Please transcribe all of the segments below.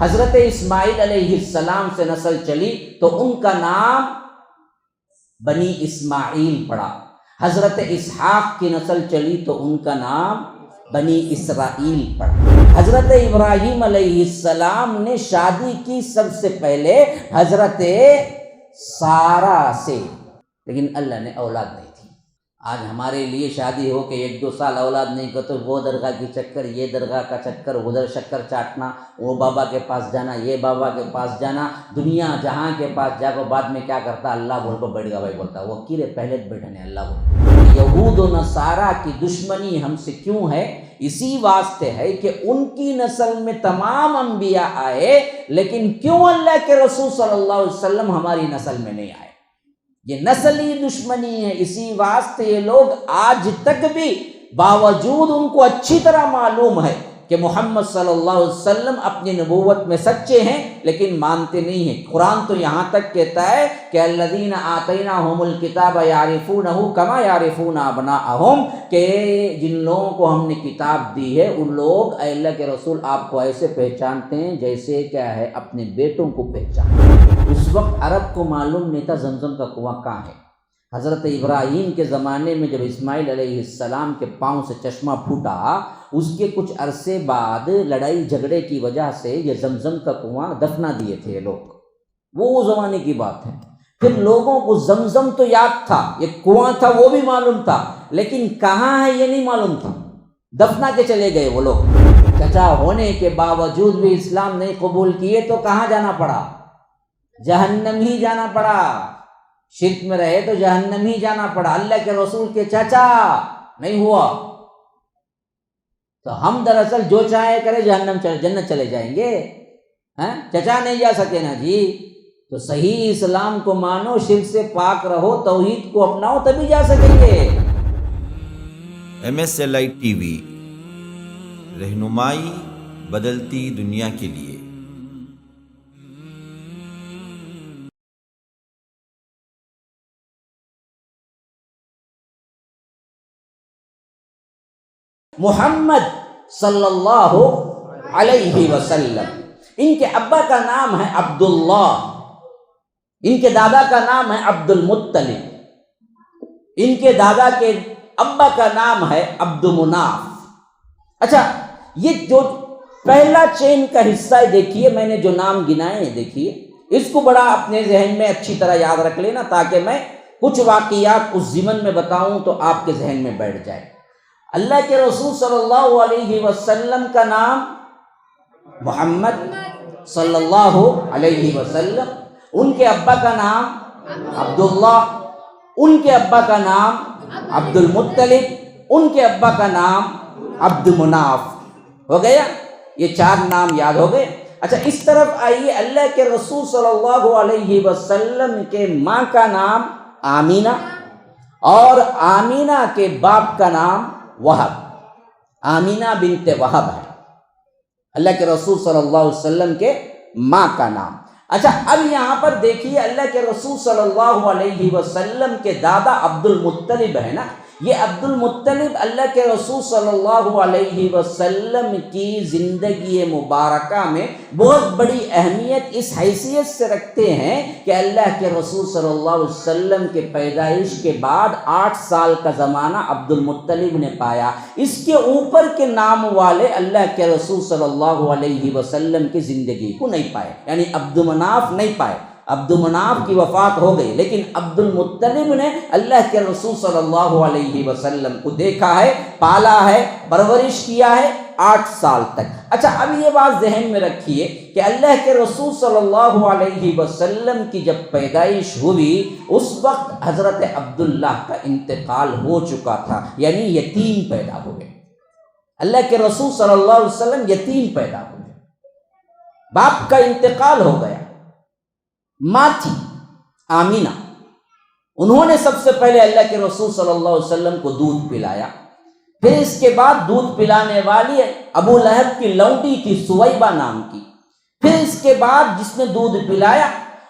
حضرت اسماعیل علیہ السلام سے نسل چلی تو ان کا نام بنی اسماعیل پڑا، حضرت اسحاق کی نسل چلی تو ان کا نام بنی اسرائیل پڑا۔ حضرت ابراہیم علیہ السلام نے شادی کی سب سے پہلے حضرت سارہ سے، لیکن اللہ نے اولاد نہیں تھی۔ آج ہمارے لیے شادی ہو کہ 1-2 سال اولاد نہیں کو تو وہ درگاہ کی چکر، یہ درگاہ کا چکر، ادھر شکر چاٹنا، وہ بابا کے پاس جانا، یہ بابا کے پاس جانا، دنیا جہاں کے پاس جا کو بعد میں کیا کرتا، اللہ بول کو بیٹھ گا بھائی بولتا، وہ کیرے پہلے بیٹھنے اللہ بول۔ یہود و نصارہ کی دشمنی ہم سے کیوں ہے؟ اسی واسطے ہے کہ ان کی نسل میں تمام انبیاء آئے، لیکن کیوں اللہ کے رسول صلی اللہ علیہ وسلم ہماری نسل میں نہیں آئے؟ یہ نسلی دشمنی ہے۔ اسی واسطے یہ لوگ آج تک بھی باوجود ان کو اچھی طرح معلوم ہے کہ محمد صلی اللہ علیہ وسلم اپنی نبوت میں سچے ہیں، لیکن مانتے نہیں ہیں۔ قرآن تو یہاں تک کہتا ہے کہ الذین آتیناہم الکتاب یعرفونہ کما یعرفون ابناءہم، کہ جن لوگوں کو ہم نے کتاب دی ہے ان لوگ اے اللہ کے رسول آپ کو ایسے پہچانتے ہیں جیسے کیا ہے اپنے بیٹوں کو پہچانتے ہیں۔ اس وقت عرب کو معلوم نہیں تھا زمزم کا کنواں کہاں ہے۔ حضرت ابراہیم کے زمانے میں جب اسماعیل علیہ السلام کے پاؤں سے چشمہ پھوٹا، اس کے کچھ عرصے بعد لڑائی جھگڑے کی وجہ سے یہ زمزم کا کنواں دفنا دیے تھے لوگ، وہ زمانے کی بات ہے۔ پھر لوگوں کو زمزم تو یاد تھا، یہ کنواں تھا وہ بھی معلوم تھا، لیکن کہاں ہے یہ نہیں معلوم تھا، دفنا کے چلے گئے وہ لوگ۔ چچا ہونے کے باوجود بھی اسلام نہیں قبول کیے تو کہاں جانا پڑا؟ جہنم ہی جانا پڑا۔ شرک میں رہے تو جہنم ہی جانا پڑا۔ اللہ کے رسول کے چچا نہیں ہوا تو ہم دراصل جو چاہے کرے جنت چلے جائیں گے؟ چچا نہیں جا سکے نا جی، تو صحیح اسلام کو مانو، شرک سے پاک رہو، توحید کو اپناؤ، تبھی جا سکیں گے۔ MSLI TV، رہنمائی بدلتی دنیا کے لیے۔ محمد صلی اللہ علیہ وسلم، ان کے ابا کا نام ہے عبداللہ، ان کے دادا کا نام ہے عبد المطلب، ان کے دادا کے ابا کا نام ہے عبد مناف۔ اچھا، یہ جو پہلا چین کا حصہ ہے دیکھیے، میں نے جو نام گنائے ہیں دیکھیے، اس کو بڑا اپنے ذہن میں اچھی طرح یاد رکھ لینا تاکہ میں کچھ واقعات اس ضمن میں بتاؤں تو آپ کے ذہن میں بیٹھ جائے۔ اللہ کے رسول صلی اللہ علیہ وسلم کا نام محمد صلی اللہ علیہ وسلم، ان کے ابا کا نام عبداللہ، ان کے ابا کا نام عبد المطلب، ان کے ابا کا نام عبد مناف۔ ہو گیا، یہ 4 نام یاد ہو گئے۔ اچھا، اس طرف آئیے، اللہ کے رسول صلی اللہ علیہ وسلم کے ماں کا نام آمینہ، اور آمینہ کے باپ کا نام وہب، آمینہ بنت وہب ہے اللہ کے رسول صلی اللہ علیہ وسلم کے ماں کا نام۔ اچھا، اب یہاں پر دیکھیے، اللہ کے رسول صلی اللہ علیہ وسلم کے دادا عبد المطلب ہے نا، یہ عبد المطلب اللہ کے رسول صلی اللہ علیہ وسلم کی زندگی مبارکہ میں بہت بڑی اہمیت اس حیثیت سے رکھتے ہیں کہ اللہ کے رسول صلی اللہ علیہ وسلم کے پیدائش کے بعد 8 سال کا زمانہ عبد المطلب نے پایا۔ اس کے اوپر کے نام والے اللہ کے رسول صلی اللہ علیہ وسلم کی زندگی کو نہیں پائے، یعنی عبد مناف نہیں پائے۔ عبد مناف کی وفات ہو گئی، لیکن عبد المطلب نے اللہ کے رسول صلی اللہ علیہ وسلم کو دیکھا ہے، پالا ہے، پرورش کیا ہے 8 سال تک۔ اچھا، اب یہ بات ذہن میں رکھیے کہ اللہ کے رسول صلی اللہ علیہ وسلم کی جب پیدائش ہوئی اس وقت حضرت عبداللہ کا انتقال ہو چکا تھا، یعنی یتیم پیدا ہو گئے۔ اللہ کے رسول صلی اللہ علیہ وسلم یتیم پیدا ہو گئے، باپ کا انتقال ہو گیا۔ ماں تھی آمینہ، انہوں نے سب سے پہلے اللہ کے رسول صلی اللہ علیہ وسلم کو دودھ پلایا، پھر اس کے بعد دودھ پلانے والی ابو لہب کی لونڈی تھی سویبہ نام کی، پھر اس کے بعد جس نے دودھ پلایا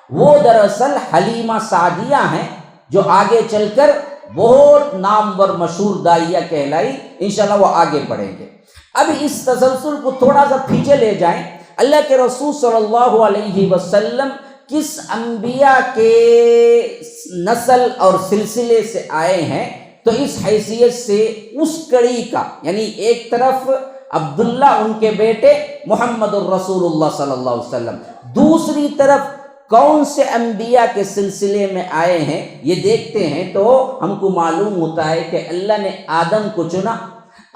وہ دراصل حلیمہ سعدیہ ہیں، جو آگے چل کر بہت نامور مشہور داعیہ کہلائی، انشاءاللہ وہ آگے بڑھیں گے۔ اب اس تسلسل کو تھوڑا سا پیچھے لے جائیں اللہ کے رسول صلی اللہ علیہ وسلم کس انبیاء کے نسل اور سلسلے سے آئے ہیں، تو اس حیثیت سے اس کڑی کا، یعنی ایک طرف عبداللہ ان کے بیٹے محمد الرسول اللہ صلی اللہ علیہ وسلم، دوسری طرف کون سے انبیاء کے سلسلے میں آئے ہیں یہ دیکھتے ہیں تو ہم کو معلوم ہوتا ہے کہ اللہ نے آدم کو چنا۔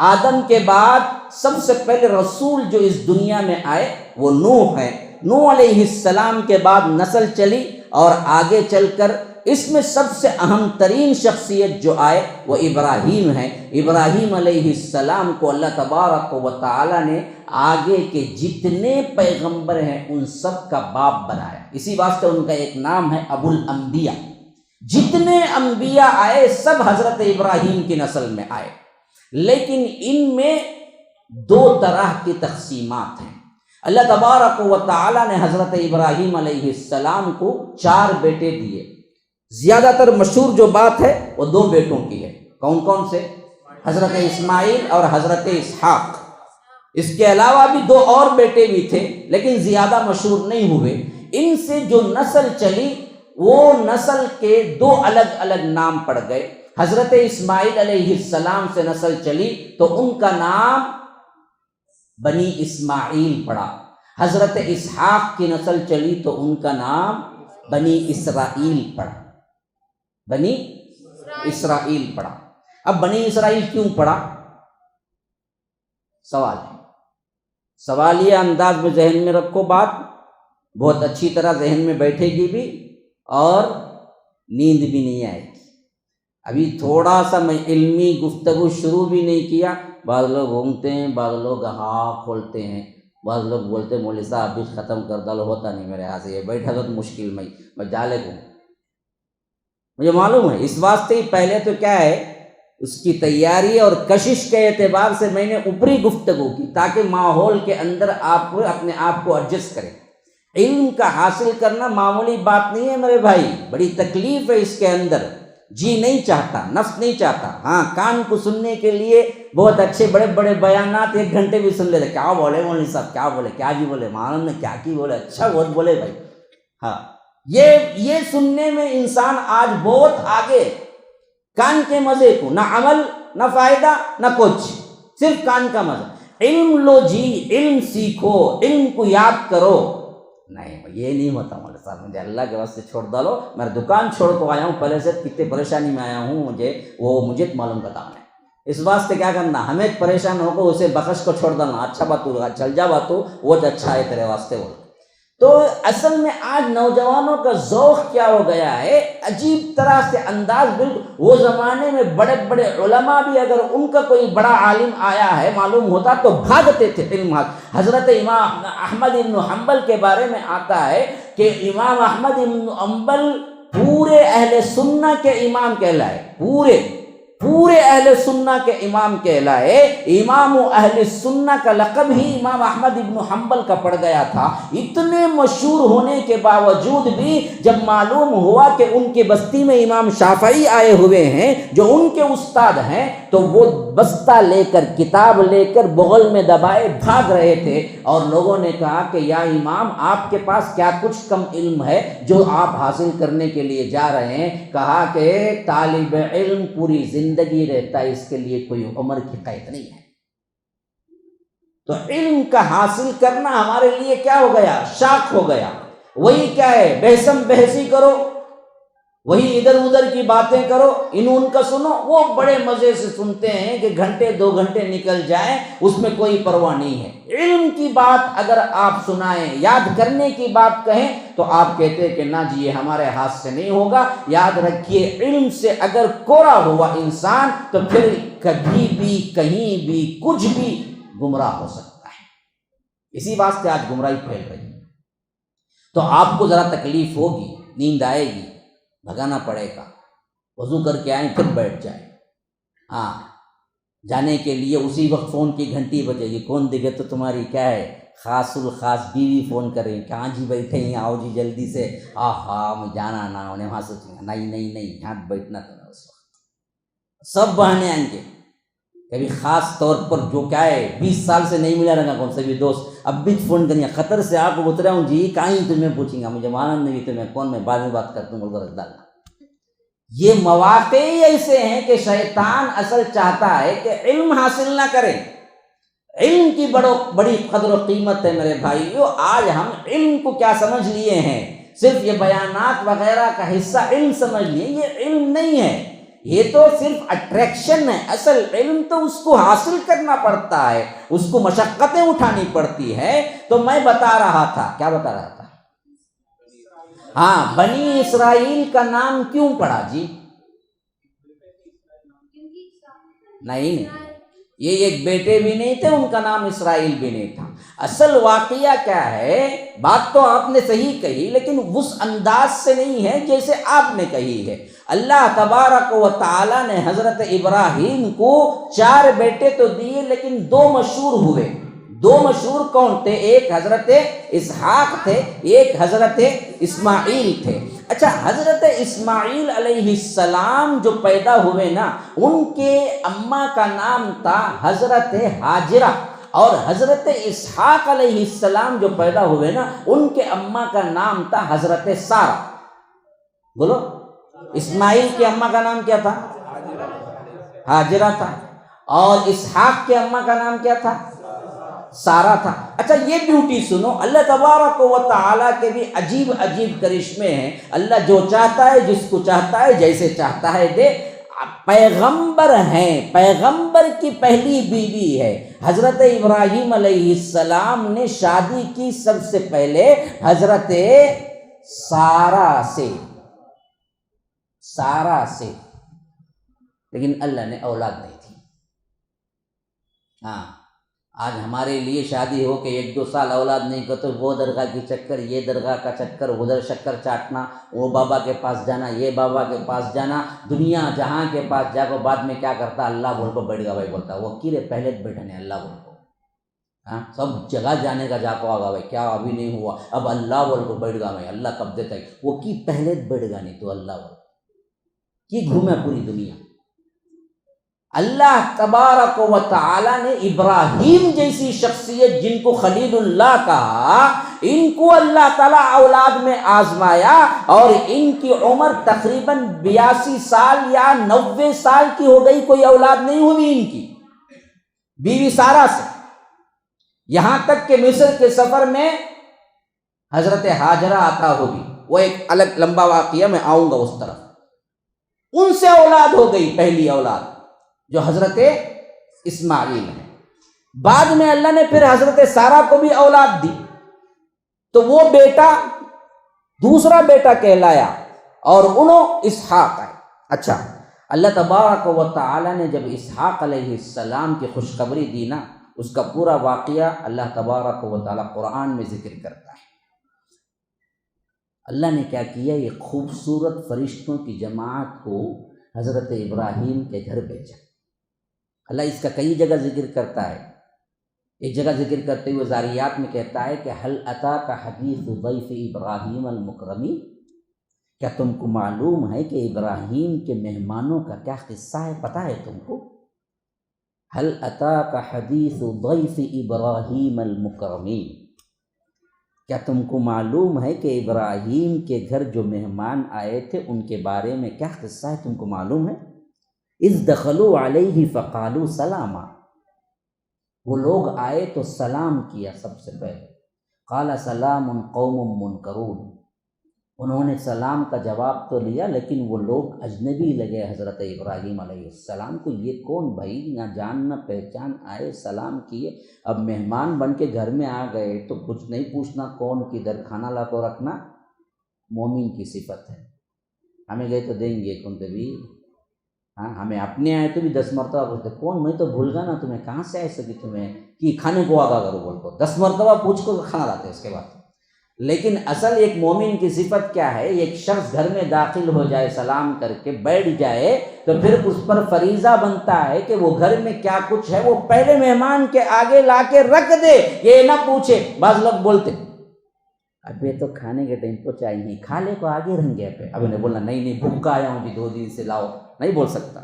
آدم کے بعد سب سے پہلے رسول جو اس دنیا میں آئے وہ نوح ہیں۔ نوح علیہ السلام کے بعد نسل چلی اور آگے چل کر اس میں سب سے اہم ترین شخصیت جو آئے وہ ابراہیم ہیں۔ ابراہیم علیہ السلام کو اللہ تبارک و تعالی نے آگے کے جتنے پیغمبر ہیں ان سب کا باپ بنایا، اسی واسطے ان کا ایک نام ہے ابو الانبیاء۔ جتنے انبیاء آئے سب حضرت ابراہیم کی نسل میں آئے، لیکن ان میں دو طرح کی تقسیمات ہیں۔ اللہ تبارک و تعالی نے حضرت ابراہیم علیہ السلام کو 4 بیٹے دیے۔ زیادہ تر مشہور جو بات ہے وہ 2 بیٹوں کی ہے۔ کون کون سے؟ حضرت اسماعیل اور حضرت اسحاق۔ اس کے علاوہ بھی 2 اور بیٹے بھی تھے لیکن زیادہ مشہور نہیں ہوئے۔ ان سے جو نسل چلی وہ نسل کے 2 الگ الگ نام پڑ گئے۔ حضرت اسماعیل علیہ السلام سے نسل چلی تو ان کا نام بنی اسماعیل پڑا۔ حضرت اسحاق کی نسل چلی تو ان کا نام بنی اسرائیل پڑا۔ بنی اسرائیل پڑا۔ اب بنی اسرائیل کیوں پڑا؟ سوال ہے۔ سوالیہ انداز میں ذہن میں رکھو، بات بہت اچھی طرح ذہن میں بیٹھے گی بھی اور نیند بھی نہیں آئے گی۔ ابھی تھوڑا سا میں علمی گفتگو شروع بھی نہیں کیا، بعض لوگ گھومتے ہیں، بعض لوگ ہاں کھولتے ہیں، بعض لوگ بولتے ہیں مولوی صاحب ابھی ختم کر ڈالو، ہوتا نہیں میرے ہاتھ سے، یہ بیٹھا تو مشکل میں جالے کو مجھے معلوم ہے۔ اس واسطے ہی پہلے تو کیا ہے، اس کی تیاری اور کشش کے اعتبار سے میں نے اوپری گفتگو کی تاکہ ماحول کے اندر آپ اپنے آپ کو ایڈجسٹ کریں۔ علم کا حاصل کرنا معمولی بات نہیں ہے میرے بھائی، بڑی تکلیف ہے اس کے اندر۔ جی نہیں چاہتا، نفس نہیں چاہتا، ہاں کان کو سننے کے لیے بہت اچھے بڑے بڑے بیانات 1 گھنٹے بھی سن لیتے، کیا بولے مولوی صاحب، کیا بولے، کیا جی بولے، معلوم نے کیا کی بولے، اچھا بہت بولے بھائی۔ ہاں یہ سننے میں انسان آج بہت آگے، کان کے مزے کو، نہ عمل نہ فائدہ نہ کچھ، صرف کان کا مزہ۔ علم لو جی، علم سیکھو، علم کو یاد کرو۔ نہیں یہ نہیں ہوتا مولوی صاحب، مجھے اللہ کے واسطے چھوڑ ڈالو، میں دکان چھوڑ کو آیا ہوں، پہلے سے کتنے پریشانی میں آیا ہوں، مجھے معلوم کا کام ہے۔ اس واسطے کیا کرنا، ہمیں پریشان ہو کو اسے بخش کو چھوڑ ڈالنا، اچھا بات تو چل جا بات وہ اچھا ہے تیرے واسطے وہ۔ تو اصل میں آج نوجوانوں کا ذوق کیا ہو گیا ہے، عجیب طرح سے انداز، بالکل وہ زمانے میں بڑے بڑے علماء بھی اگر ان کا کوئی بڑا عالم آیا ہے معلوم ہوتا تو بھاگتے تھے علم۔ حضرت امام احمد بن حنبل کے بارے میں آتا ہے کہ امام احمد بن حنبل پورے اہل سنہ کے امام کہلائے، پورے اہل سنہ کے امام کہلائے۔ امام اہل سنہ کا لقب ہی امام احمد بن حنبل کا پڑ گیا تھا۔ اتنے مشہور ہونے کے باوجود بھی جب معلوم ہوا کہ ان کی بستی میں امام شافعی آئے ہوئے ہیں جو ان کے استاد ہیں، تو وہ بستہ لے کر، کتاب لے کر بغل میں دبائے بھاگ رہے تھے، اور لوگوں نے کہا کہ یا امام آپ کے پاس کیا کچھ کم علم ہے جو آپ حاصل کرنے کے لیے جا رہے ہیں؟ کہا کہ طالب علم پوری زندگی رہتا ہے، اس کے لیے کوئی عمر کی قید نہیں ہے۔ تو علم کا حاصل کرنا ہمارے لیے کیا ہو گیا، شاخ ہو گیا۔ وہی کیا ہے، بحثم بحثی کرو، وہی ادھر ادھر کی باتیں کرو، ان کا سنو، وہ بڑے مزے سے سنتے ہیں کہ گھنٹے 2 گھنٹے نکل جائیں، اس میں کوئی پرواہ نہیں ہے۔ علم کی بات اگر آپ سنائیں، یاد کرنے کی بات کہیں تو آپ کہتے ہیں کہ نہ جی یہ ہمارے ہاتھ سے نہیں ہوگا۔ یاد رکھیے، علم سے اگر کوڑا ہوا انسان تو پھر کبھی بھی کہیں بھی کچھ بھی گمراہ ہو سکتا ہے۔ اسی واسطے آج گمراہی پھیل رہی ہے۔ تو آپ کو ذرا تکلیف ہوگی، نیند آئے گی، بھگانا پڑے گا، وضو کر کے آئیں پھر بیٹھ جائیں، ہاں جانے کے لیے اسی وقت فون کی گھنٹی بجے گی، کون دکھے تو تمہاری کیا ہے خاص الخاص بیوی فون کریں، کہاں جی بیٹھے ہیں، آؤ جی جلدی سے، ہاں میں جانا نہ انہیں وہاں سوچیں گا نہیں یہاں بیٹھنا تو اس وقت سب بہانے آئیں گے۔ کبھی خاص طور پر جو کیا ہے 20 سال سے نہیں ملا رہا کون سے بھی دوست، اب بھی فون کریں قطر سے آپ کو اترا ہوں جی کہیں تمہیں پوچھیں گا مجھے معلوم نہیں تمہیں کون، میں بعد میں بات کرتا ہوں بول کر رکھ ڈالنا۔ یہ مواقع ہی ایسے ہیں کہ شیطان اصل چاہتا ہے کہ علم حاصل نہ کریں۔ علم کی بڑی قدر و قیمت ہے میرے بھائیو۔ آج ہم علم کو کیا سمجھ لیے ہیں، صرف یہ بیانات وغیرہ کا حصہ علم سمجھ لیے، یہ علم نہیں ہے، یہ تو صرف اٹریکشن ہے۔ اصل علم تو اس کو حاصل کرنا پڑتا ہے، اس کو مشقتیں اٹھانی پڑتی ہے۔ تو میں بتا رہا تھا، کیا بتا رہا تھا؟ ہاں، بنی اسرائیل کا نام کیوں پڑا جی؟ نہیں، یہ ایک بیٹے بھی نہیں تھے، ان کا نام اسرائیل بھی نہیں تھا۔ اصل واقعہ کیا ہے، بات تو آپ نے صحیح کہی لیکن اس انداز سے نہیں ہے جیسے آپ نے کہی ہے۔ اللہ تبارک و تعالی نے حضرت ابراہیم کو 4 بیٹے تو دیے لیکن 2 مشہور ہوئے۔ 2 مشہور کون تھے؟ ایک حضرت اسحاق تھے، ایک حضرت اسماعیل تھے۔ اچھا، حضرت اسماعیل علیہ السلام جو پیدا ہوئے نا، ان کے اماں کا نام تھا حضرت ہاجرہ، اور حضرت اسحاق علیہ السلام جو پیدا ہوئے نا، ان کے اماں کا نام تھا حضرت سارہ۔ بولو، اسماعیل کی اماں کا نام کیا تھا؟ ہاجرہ تھا، اور اسحاق کے اماں کا نام کیا تھا؟ سارہ تھا۔ اچھا، یہ بیوٹی سنو، اللہ تبارک و تعالیٰ کے بھی عجیب عجیب کرشمے ہیں۔ اللہ جو چاہتا ہے، جس کو چاہتا ہے، جیسے چاہتا ہے دے۔ پیغمبر ہیں، پیغمبر کی پہلی بیوی ہے حضرت ابراہیم علیہ السلام نے شادی کی سب سے پہلے حضرت سارہ سے، لیکن اللہ نے اولاد نہیں تھی۔ ہاں، آج ہمارے لیے شادی ہو کہ 1-2 سال اولاد نہیں کر تو وہ درگاہ کی چکر، یہ درگاہ کا چکر، ادھر شکر چاٹنا، وہ بابا کے پاس جانا، یہ بابا کے پاس جانا، دنیا جہاں کے پاس جا کو بعد میں کیا کرتا، اللہ بول کو بیٹھ گا بھائی بولتا، وہ کیرے پہلے بیٹھنے اللہ بول کو، ہاں سب جگہ جانے کا جا کو آگا بھائی، کیا ابھی نہیں ہوا، اب اللہ بول کو بیٹھ گا بھائی، اللہ کب دیتا ہے، وہ کی پہلے بیٹھ گا نہیں تو اللہ بول کی گھومے پوری دنیا۔ اللہ تبارک و تعالی نے ابراہیم جیسی شخصیت جن کو خلیل اللہ کہا، ان کو اللہ تعالیٰ اولاد میں آزمایا، اور ان کی عمر تقریباً 82 سال یا 90 سال کی ہو گئی، کوئی اولاد نہیں ہوئی ان کی بیوی سارہ سے، یہاں تک کہ مصر کے سفر میں حضرت ہاجرہ عطا ہوگی، وہ ایک الگ لمبا واقعہ، میں آؤں گا اس طرف۔ ان سے اولاد ہو گئی، پہلی اولاد جو حضرت اسماعیل ہے۔ بعد میں اللہ نے پھر حضرت سارہ کو بھی اولاد دی، تو وہ بیٹا دوسرا بیٹا کہلایا، اور انہوں اسحاق آئے۔ اچھا، اللہ تبارک و تعالی نے جب اسحاق علیہ السلام کی خوشخبری دی نا، اس کا پورا واقعہ اللہ تبارک و تعالی قرآن میں ذکر کرتا ہے۔ اللہ نے کیا کیا، یہ خوبصورت فرشتوں کی جماعت کو حضرت ابراہیم کے گھر بھیجا۔ اللہ اس کا کئی جگہ ذکر کرتا ہے، ایک جگہ ذکر کرتے ہوئے زاریات میں کہتا ہے کہ حل اتاک حدیث ضیف ابراہیم المکرمی، کیا تم کو معلوم ہے کہ ابراہیم کے مہمانوں کا کیا قصہ ہے، پتہ ہے تم کو؟ حل اتاک حدیث ضیف ابراہیم المکرمی، کیا تم کو معلوم ہے کہ ابراہیم کے گھر جو مہمان آئے تھے ان کے بارے میں کیا قصہ ہے، تم کو معلوم ہے؟ اذ دخلوا علیہ فقالوا سلاما، وہ لوگ آئے تو سلام کیا سب سے پہلے، قال سلام قوم منکرون، انہوں نے سلام کا جواب تو لیا لیکن وہ لوگ اجنبی لگے حضرت ابراہیم علیہ السلام کو، یہ کون بھائی، نہ جان نہ پہچان، آئے سلام کیے، اب مہمان بن کے گھر میں آ گئے تو کچھ نہیں پوچھنا کون کدھر، کھانا لا کو رکھنا مومن کی صفت ہے، ہمیں گئے تو دیں گے کون تبھی، ہاں ہمیں اپنے آئے تو بھی 10 مرتبہ پوچھتے کون، میں تو بھول گا نا تمہیں، کہاں سے آئے سکے تمہیں کہ کھانے کو آگا کرو بول کو، 10 مرتبہ پوچھ کو کھانا لاتے اس کے بعد۔ لیکن اصل ایک مومن کی صفت کیا ہے، ایک شخص گھر میں داخل ہو جائے سلام کر کے بیٹھ جائے تو پھر اس پر فریضہ بنتا ہے کہ وہ گھر میں کیا کچھ ہے وہ پہلے مہمان کے آگے لا کے رکھ دے، یہ نہ پوچھے۔ بعض لوگ بولتے ابھی تو کھانے کے ٹائم کو چاہیے نہیں، کھا لے کو آگے رہیں گے پہ، اب انہیں بولنا نہیں بھوکا آیا ہوں جی 2 دن سے، لاؤ، نہیں بول سکتا۔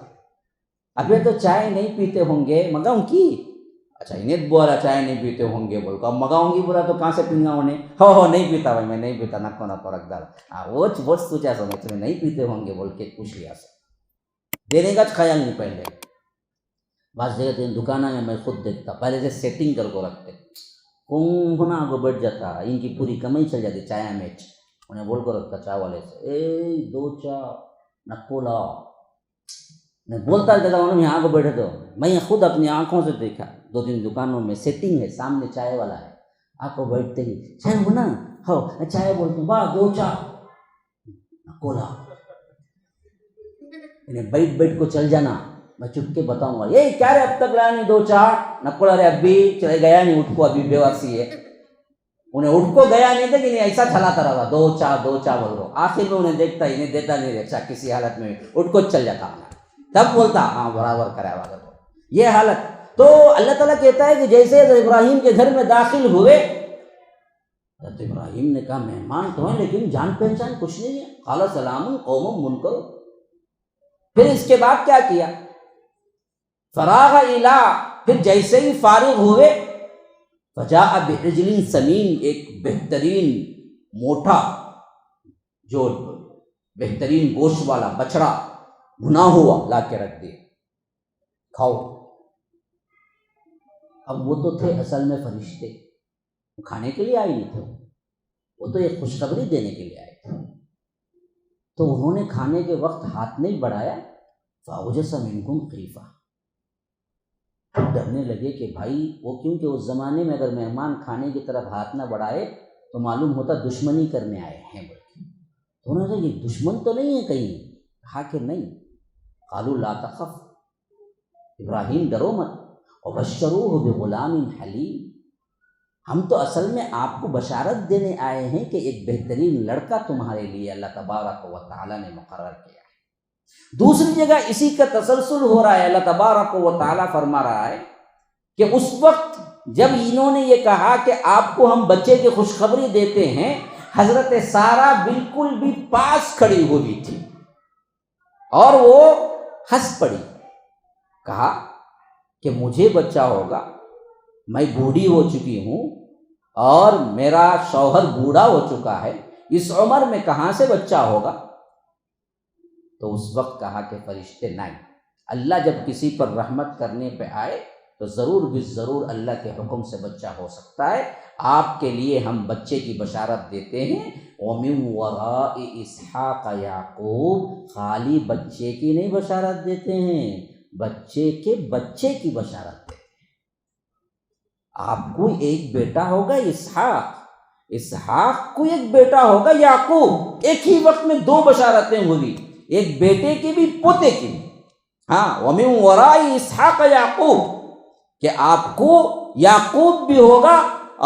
ابھی تو چائے نہیں پیتے ہوں گے، منگاؤں کی؟ اچھا انہیں بولا چائے نہیں پیتے ہوں گے بول کو، اب منگاؤں گی بولا تو کہاں سے پینگا انہیں؟ ہو نہیں پیتا بھائی، میں نہیں پیتا، نکو رکھ ڈالا، وہ سوچا سمجھ تمہیں نہیں پیتے ہوں گے بول کے پوچھ لیا سے، دینے کا خیال نہیں پہلے۔ بعض جگہ تو دکانوں میں میں خود دیکھتا پہلے سے سیٹنگ کر کو رکھتے، کون ہونا آگے بیٹھ جاتا، ان کی پوری کمائی چل جاتی چائے میں، انہیں بول کو رکھتا چائے والے سے، اے 2 چا نکولا، میں بولتا رہتا انہوں نے، یہاں کو بیٹھے تو میں خود اپنی آنکھوں سے دیکھا 2-3 دکانوں میں سیٹنگ ہے، سامنے چائے والا ہے، آپ کو بیٹھتے ہی چائے ہونا ہو چائے بولتے ہیں، واہ 2 چا نکولا، انہیں بیٹھ کو چل جانا، میں چپ کے بتاؤں گا یہ کیا رے اب تک لایا نہیں 2 چا نکولا رے، ابھی چلے گیا نہیں اٹھ کو، ابھی بیواسی ہے، انہیں اٹھ کو گیا نہیں تھا کہ نہیں ایسا چلاتا رہا 2 چا بول رہا، آخر میں انہیں دیکھتا انہیں دیتا نہیں رہتا، کسی حالت میں اٹھ کو چل جاتا، تب بولتا ہاں برابر کرا والا، یہ حالت۔ تو اللہ تعالیٰ کہتا ہے کہ جیسے ابراہیم کے گھر میں داخل ہوئے، حضرت ابراہیم نے کہا مہمان تو ہیں لیکن جان پہچان کچھ نہیں ہے، قال سلام قوم منکر، پھر اس کے بعد کیا کیا؟ فراغ الی، پھر جیسے ہی فارغ ہوئے، فجاء بعجل سمین، ایک بہترین موٹا جو بہترین گوشت والا بچڑا بھنا ہوا لا کے رکھ دیا، کھاؤ۔ اب وہ تو تھے اصل میں فرشتے، وہ کھانے کے لیے آئے نہیں تھے، وہ تو ایک خوشخبری دینے کے لیے آئے تھے، تو انہوں نے کھانے کے وقت ہاتھ نہیں بڑھایا، فاوجس منکم خیفہ، ڈرنے لگے کہ بھائی وہ، کیونکہ اس زمانے میں اگر مہمان کھانے کی طرف ہاتھ نہ بڑھائے تو معلوم ہوتا دشمنی کرنے آئے ہیں بول کے، تو انہوں نے کہا یہ دشمن تو نہیں ہے کہیں؟ کہا کہ نہیں، قالوا لا تخف، ابراہیم ڈرو مت، وبشروہ بغلام حلیم، ہم تو اصل میں آپ کو بشارت دینے آئے ہیں کہ ایک بہترین لڑکا تمہارے لیے اللہ تبارک و تعالیٰ نے مقرر کیا ہے۔ دوسری جگہ اسی کا تسلسل ہو رہا ہے، اللہ تبارک و تعالیٰ فرما رہا ہے کہ اس وقت جب انہوں نے یہ کہا کہ آپ کو ہم بچے کی خوشخبری دیتے ہیں، حضرت سارہ بالکل بھی پاس کھڑی ہوئی تھی اور وہ ہنس پڑی، کہا کہ مجھے بچہ ہوگا، میں بوڑھی ہو چکی ہوں اور میرا شوہر بوڑھا ہو چکا ہے، اس عمر میں کہاں سے بچہ ہوگا؟ تو اس وقت کہا کہ فرشتے نہیں، اللہ جب کسی پر رحمت کرنے پہ آئے تو ضرور بھی ضرور اللہ کے حکم سے بچہ ہو سکتا ہے، آپ کے لیے ہم بچے کی بشارت دیتے ہیں، وَمِن وَرَاءِ إِسْحَاقَ يَعْقُوبَ، خالی بچے کی نہیں بشارت دیتے ہیں، بچے کے بچے کی بشارت دیتے ہیں، آپ کو ایک بیٹا ہوگا اسحاق کو ایک بیٹا ہوگا یعقوب، ایک ہی وقت میں 2 بشارتیں ہوئی، ایک بیٹے کی بھی پوتے کی بھی، ہاں وَمِن وَرَاءِ إِسْحَاقَ يَعْقُوبَ، کہ آپ کو یعقوب بھی ہوگا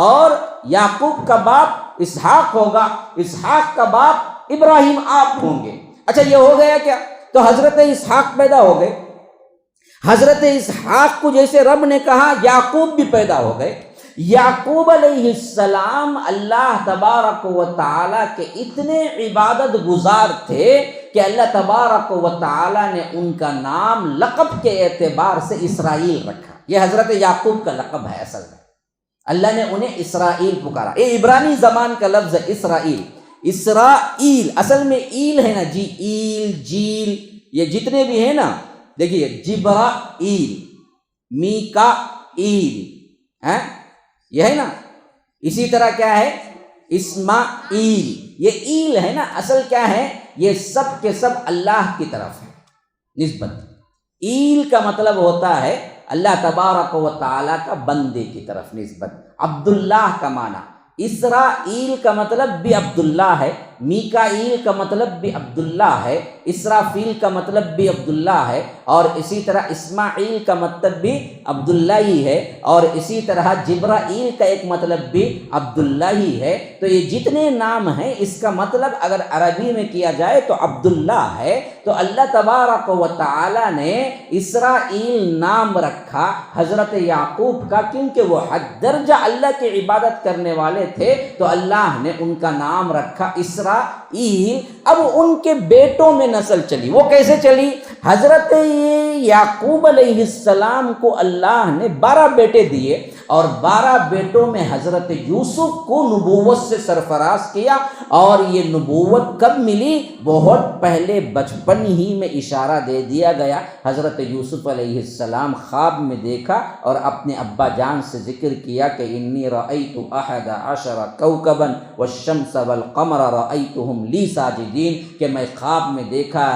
اور یعقوب کا باپ اسحاق ہوگا، اسحاق کا باپ ابراہیم آپ ہوں گے۔ اچھا یہ ہو گیا کیا؟ تو حضرت اسحاق پیدا ہو گئے، حضرت اسحاق کو جیسے رب نے کہا یعقوب بھی پیدا ہو گئے، یعقوب علیہ السلام اللہ تبارک و تعالیٰ کے اتنے عبادت گزار تھے کہ اللہ تبارک و تعالیٰ نے ان کا نام لقب کے اعتبار سے اسرائیل رکھا، یہ حضرت یعقوب کا لقب ہے، اصل میں اللہ نے انہیں اسرائیل پکارا، یہ عبرانی زبان کا لفظ ہے اسرائیل، اصل میں ایل ہے نا جی، ایل جیل یہ جتنے بھی ہیں نا، دیکھیے جبرائیل، میکائیل، یہ ہے نا، اسی طرح کیا ہے اسماعیل، یہ ایل ہے نا، اصل کیا ہے، یہ سب کے سب اللہ کی طرف ہے نسبت، ایل کا مطلب ہوتا ہے اللہ تبارک و تعالیٰ کا بندے کی طرف نسبت، عبداللہ کا معنی، اسرائیل کا مطلب بھی عبداللہ ہے، میکائیل کا مطلب بھی عبداللہ ہے، اسرافیل کا مطلب بھی عبداللہ ہے، اور اسی طرح اسماعیل کا مطلب بھی عبداللہ ہی ہے، اور اسی طرح جبرائیل کا ایک مطلب بھی عبداللہ ہی ہے۔ تو یہ جتنے نام ہیں اس کا مطلب اگر عربی میں کیا جائے تو عبداللہ ہے، تو اللہ تبارک و تعالی نے اسرائیل نام رکھا حضرت یعقوب کا، کیونکہ وہ حد درجہ اللہ کی عبادت کرنے والے تھے، تو اللہ نے ان کا نام رکھا اسرائیل۔ اب ان کے بیٹوں میں نسل چلی، وہ کیسے چلی؟ حضرت یعقوب علیہ السلام کو اللہ نے 12 بیٹے دیے، اور 12 بیٹوں میں حضرت یوسف کو نبوت سے سرفراز کیا۔ اور یہ نبوت کب ملی؟ بہت پہلے بچپن ہی میں اشارہ دے دیا گیا۔ حضرت یوسف علیہ السلام خواب میں دیکھا اور اپنے ابا جان سے ذکر کیا کہ انی رأیت 11 کوکبا والشمس والقمر رأیتهم لی ساجدین، کہ میں خواب میں دیکھا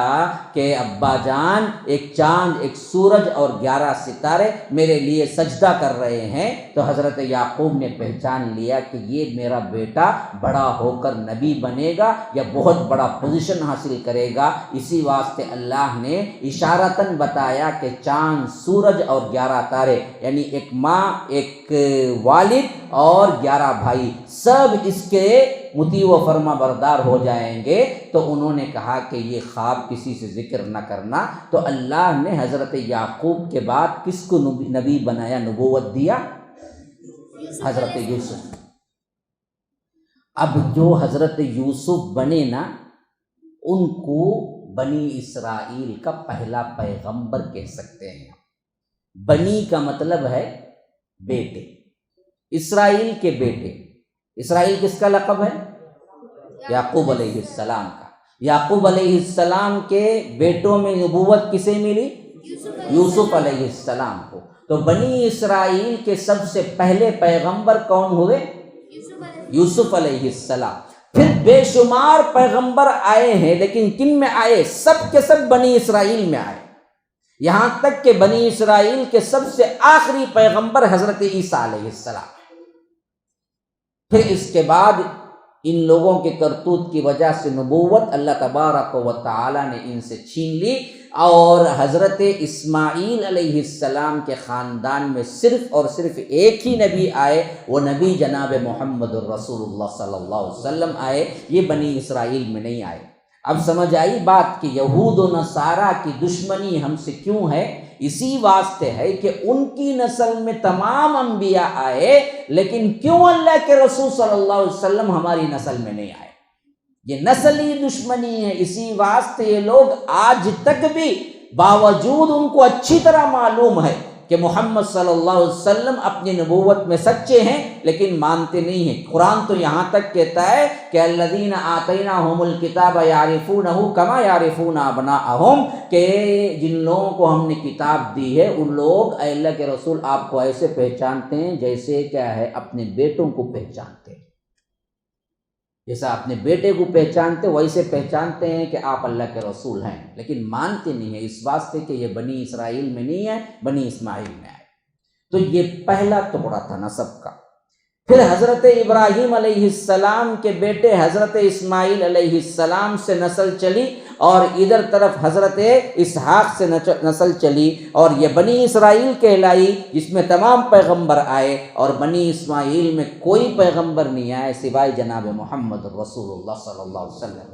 کہ ابا جان ایک چاند، ایک سورج اور 11 ستارے میرے لیے سجدہ کر رہے ہیں۔ تو حضرت یعقوب نے پہچان لیا کہ یہ میرا بیٹا بڑا ہو کر نبی بنے گا یا بہت بڑا پوزیشن حاصل کرے گا، اسی واسطے اللہ نے اشارتاً بتایا کہ چاند، سورج اور 11 تارے، یعنی ایک ماں، ایک والد اور 11 بھائی، سب اس کے مطیع و فرما بردار ہو جائیں گے۔ تو انہوں نے کہا کہ یہ خواب کسی سے ذکر نہ کرنا۔ تو اللہ نے حضرت یعقوب کے بعد کس کو نبی بنایا، نبوت دیا؟ حضرت یوسف۔ اب جو حضرت یوسف بنے نا، ان کو بنی اسرائیل کا پہلا پیغمبر کہہ سکتے ہیں۔ بنی کا مطلب ہے بیٹے، اسرائیل کے بیٹے۔ اسرائیل کس کا لقب ہے؟ یعقوب علیہ السلام کا۔ یعقوب علیہ السلام کے بیٹوں میں نبوت کسے ملی؟ یوسف علیہ السلام کو۔ تو بنی اسرائیل کے سب سے پہلے پیغمبر کون ہوئے؟ یوسف علیہ السلام۔ پھر بے شمار پیغمبر آئے ہیں، لیکن کن میں آئے؟ سب کے سب بنی اسرائیل میں آئے، یہاں تک کہ بنی اسرائیل کے سب سے آخری پیغمبر حضرت عیسیٰ علیہ السلام۔ پھر اس کے بعد ان لوگوں کے کرتوت کی وجہ سے نبوت اللہ تبارک و تعالی نے ان سے چھین لی، اور حضرت اسماعیل علیہ السلام کے خاندان میں صرف اور صرف ایک ہی نبی آئے، وہ نبی جناب محمد الرسول اللہ صلی اللہ علیہ وسلم آئے، یہ بنی اسرائیل میں نہیں آئے۔ اب سمجھ آئی بات کہ یہود و نصارہ کی دشمنی ہم سے کیوں ہے؟ اسی واسطے ہے کہ ان کی نسل میں تمام انبیاء آئے، لیکن کیوں اللہ کے رسول صلی اللہ علیہ وسلم ہماری نسل میں نہیں آئے؟ یہ نسلی دشمنی ہے۔ اسی واسطے یہ لوگ آج تک بھی، باوجود ان کو اچھی طرح معلوم ہے کہ محمد صلی اللہ علیہ وسلم اپنی نبوت میں سچے ہیں، لیکن مانتے نہیں ہیں۔ قرآن تو یہاں تک کہتا ہے کہ الذین آتیناہم الکتاب یعرفونہ کما یعرفون ابناءہم، کہ جن لوگوں کو ہم نے کتاب دی ہے ان لوگ، اے اللہ کے رسول، آپ کو ایسے پہچانتے ہیں جیسے کیا ہے اپنے بیٹوں کو پہچانتے ہیں۔ جیسا اپنے بیٹے کو پہچانتے ویسے پہچانتے ہیں کہ آپ اللہ کے رسول ہیں، لیکن مانتے نہیں ہیں، اس واسطے کہ یہ بنی اسرائیل میں نہیں ہے، بنی اسماعیل میں آئے۔ تو یہ پہلا ٹکڑا تھا نسب کا۔ پھر حضرت ابراہیم علیہ السلام کے بیٹے حضرت اسماعیل علیہ السلام سے نسل چلی، اور ادھر طرف حضرت اسحاق سے نسل چلی، اور یہ بنی اسرائیل کہلائی جس میں تمام پیغمبر آئے، اور بنی اسماعیل میں کوئی پیغمبر نہیں آئے سوائے جناب محمد رسول اللہ صلی اللہ علیہ وسلم۔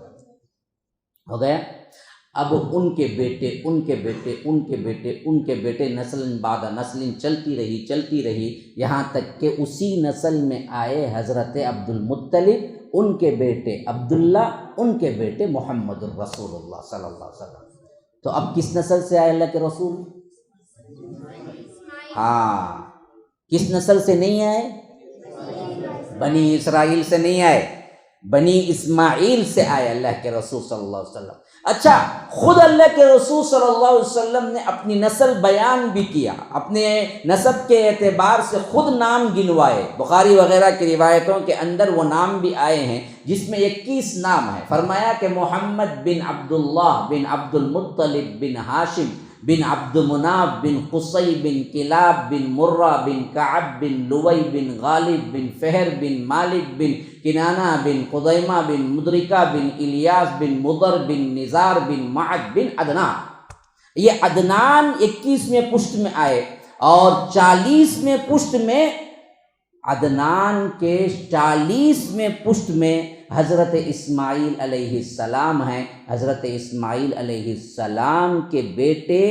ہو گیا؟ اب ان کے بیٹے، ان کے بیٹے، ان کے بیٹے، ان کے بیٹے، نسل بعد نسل چلتی رہی، یہاں تک کہ اسی نسل میں آئے حضرت عبد المطلب، ان کے بیٹے عبداللہ، ان کے بیٹے محمد الرسول اللہ صلی اللہ علیہ وسلم۔ تو اب کس نسل سے آئے اللہ کے رسول؟ ہاں، کس نسل سے نہیں آئے؟ بنی اسرائیل سے نہیں آئے، بنی اسماعیل سے آئے اللہ کے رسول صلی اللہ علیہ وسلم۔ اچھا، خود اللہ کے رسول صلی اللہ علیہ وسلم نے اپنی نسل بیان بھی کیا، اپنے نسب کے اعتبار سے خود نام گنوائے۔ بخاری وغیرہ کی روایتوں کے اندر وہ نام بھی آئے ہیں جس میں 21 نام ہے۔ فرمایا کہ محمد بن عبداللہ بن عبد المطلب بن ہاشم بن عبد مناف بن قصی بن کلاب بن مرہ بن کعب بن لوی بن غالب بن فہر بن مالک بن کنانہ بن خزیمہ بن مدرکہ بن الیاس بن مضر بن نزار بن معد بن عدنان۔ یہ عدنان 21 میں پشت میں آئے، اور 40 میں پشت میں عدنان کے 40ویں پشت میں حضرت اسماعیل علیہ السلام ہیں. حضرت اسماعیل علیہ السلام کے بیٹے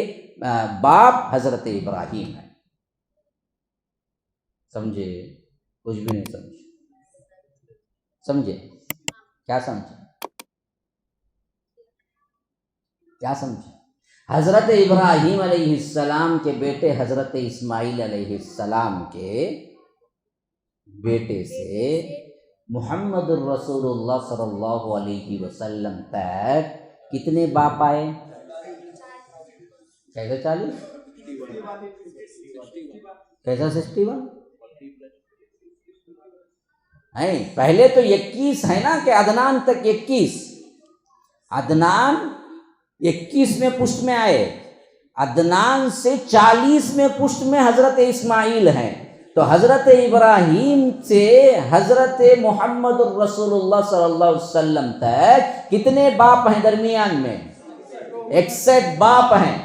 باپ حضرت ابراہیم ہیں. سمجھے؟ کچھ بھی نہیں سمجھے؟ کیا سمجھے؟ کیا سمجھے؟ حضرت ابراہیم علیہ السلام کے بیٹے حضرت اسماعیل علیہ السلام کے بیٹے سے محمد الرسول اللہ صلی اللہ علیہ وسلم تک کتنے باپ آئے؟ کیسے 40؟ کیسا 61 ہے؟ پہلے تو 21 ہے نا کہ عدنان تک 21. عدنان 21ویں پشت میں آئے. عدنان سے 40ویں پشت میں حضرت اسماعیل ہیں. تو حضرت ابراہیم سے حضرت محمد الرسول اللہ صلی اللہ علیہ وسلم تک کتنے باپ ہیں درمیان میں؟ 61 باپ ہیں،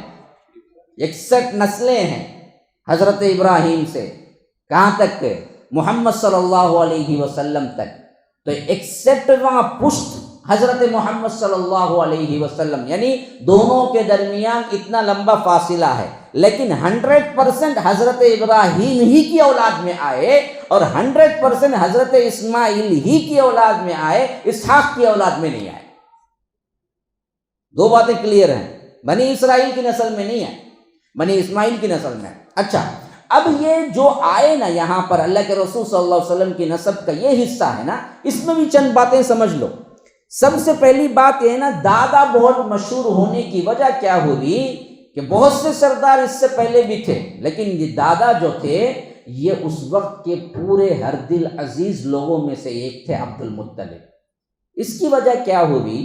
61 نسلیں ہیں حضرت ابراہیم سے کہاں تک؟ محمد صلی اللہ علیہ وسلم تک. تو 61واں پشت حضرت محمد صلی اللہ علیہ وسلم، یعنی دونوں کے درمیان اتنا لمبا فاصلہ ہے، لیکن 100% حضرت ابراہیم ہی کی اولاد میں آئے اور 100% حضرت اسماعیل ہی کی اولاد میں آئے، اسحاق کی اولاد میں نہیں آئے. دو باتیں کلیئر ہیں. بنی اسرائیل کی نسل میں نہیں ہے، بنی اسماعیل کی نسل میں. اچھا، اب یہ جو آئے نا یہاں پر اللہ کے رسول صلی اللہ علیہ وسلم کی نسب کا یہ حصہ ہے نا، اس میں بھی چند باتیں سمجھ لو. سب سے پہلی بات یہ نا، دادا بہت مشہور ہونے کی وجہ کیا ہوئی کہ بہت سے سردار اس سے پہلے بھی تھے، لیکن یہ دادا جو تھے یہ اس وقت کے پورے ہر دل عزیز لوگوں میں سے ایک تھے، عبد المطلب. اس کی وجہ کیا ہوئی؟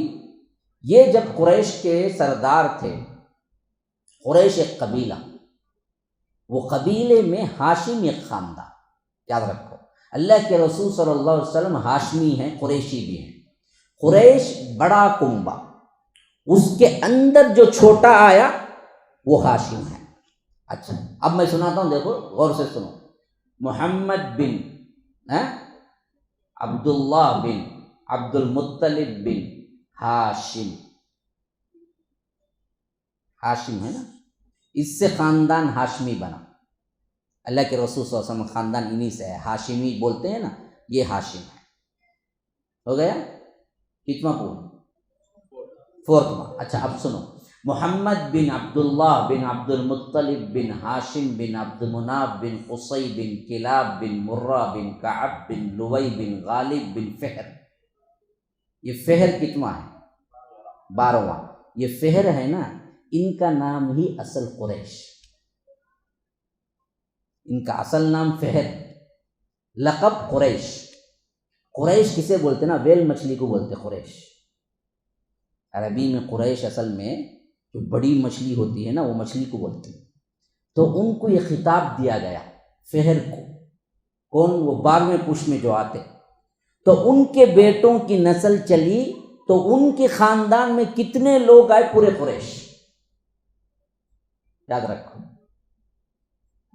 یہ جب قریش کے سردار تھے، قریش ایک قبیلہ، وہ قبیلے میں ہاشم ایک خاندان. یاد رکھو، اللہ کے رسول صلی اللہ علیہ وسلم ہاشمی ہیں، قریشی بھی ہیں. قریش بڑا کنبہ، اس کے اندر جو چھوٹا آیا وہ ہاشم ہے. اچھا، اب میں سناتا ہوں، دیکھو غور سے سنو. محمد بن عبداللہ بن عبد المطلب بن ہاشم، ہاشم ہے نا، اس سے خاندان ہاشمی بنا. اللہ کے رسول صلی اللہ علیہ وسلم خاندان انہی سے ہے، ہاشمی بولتے ہیں نا، یہ ہاشم ہے. ہو گیا کتنا پورا؟ 4واں. اچھا اب سنو، محمد بن عبداللہ بن عبد المطلب بن ہاشم بن عبد مناف بن قصی بن کلاب بن مرہ بن کعب بن لوی بن غالب بن فہر. یہ فہر کتنا ہے؟ 12واں. یہ فہر ہے نا، ان کا نام ہی اصل قریش، ان کا اصل نام فہر، لقب قریش. قریش کسے بولتے نا؟ ویل مچھلی کو بولتے قریش. عربی میں قریش اصل میں جو بڑی مچھلی ہوتی ہے نا، وہ مچھلی کو بولتے ہیں. تو ان کو یہ خطاب دیا گیا فہر کو. کون؟ وہ 12ویں پشت میں جو آتے. تو ان کے بیٹوں کی نسل چلی، تو ان کے خاندان میں کتنے لوگ آئے؟ پورے قریش. یاد رکھو،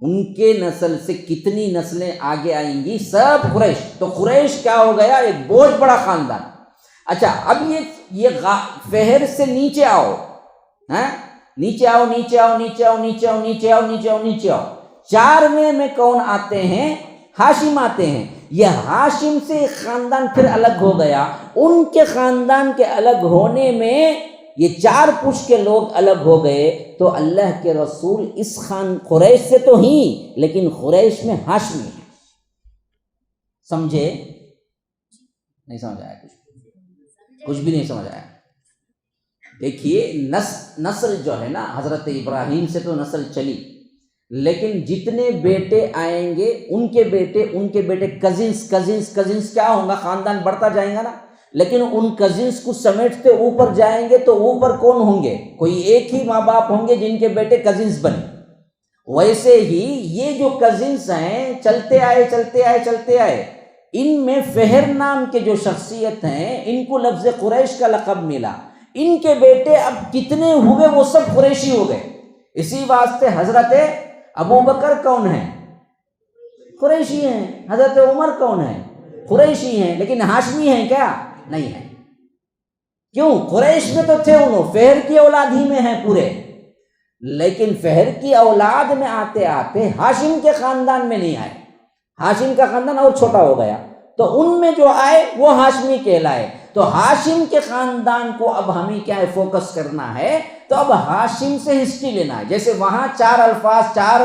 ان کے نسل سے کتنی نسلیں آگے آئیں گی؟ سب قریش. تو قریش کیا ہو گیا؟ ایک بہت بڑا خاندان. اچھا، اب یہ فہر سے نیچے آؤ، نیچے آؤ، نیچے آؤ، نیچے آؤ، نیچے آؤ، نیچے آؤ، نیچے آؤ، نیچے آؤ. 4ویں میں کون آتے ہیں؟ ہاشم آتے ہیں. یہ ہاشم سے ایک خاندان پھر الگ ہو گیا. ان کے خاندان کے الگ ہونے میں یہ 4 پشت کے لوگ الگ ہو گئے. تو اللہ کے رسول اس قریش سے تو ہی، لیکن قریش میں ہاشمی ہے. سمجھے؟ نہیں سمجھ آیا؟ کچھ بھی نہیں سمجھ آیا؟ دیکھیے، نسل جو ہے نا، حضرت ابراہیم سے تو نسل چلی، لیکن جتنے بیٹے آئیں گے ان کے بیٹے کزنس کیا ہوں گا؟ خاندان بڑھتا جائیں گا نا. لیکن ان کزنس کو سمیٹتے اوپر جائیں گے تو اوپر کون ہوں گے؟ کوئی ایک ہی ماں باپ ہوں گے جن کے بیٹے کزنس بنے. ویسے ہی یہ جو کزنس ہیں، چلتے آئے، ان میں فہر نام کے جو شخصیت ہیں، ان کو لفظ قریش کا لقب ملا. ان کے بیٹے اب کتنے ہوئے؟ وہ سب قریشی ہو گئے. اسی واسطے حضرت ابو بکر کون ہیں؟ قریشی ہیں. حضرت عمر کون ہیں؟ قریشی ہیں. لیکن ہاشمی ہیں کیا؟ نہیں ہیں. کیوں؟ قریش میں تو تھے انہوں، فہر کی اولاد ہی میں ہیں پورے، لیکن فہر کی اولاد میں آتے آتے ہاشم کے خاندان میں نہیں آئے. ہاشم کا خاندان اور چھوٹا ہو گیا، تو ان میں جو آئے وہ ہاشمی کہلائے. تو ہاشم کے خاندان کو اب ہمیں کیا ہے فوکس کرنا ہے، تو اب ہاشم سے ہسٹری لینا ہے. جیسے وہاں 4 الفاظ 4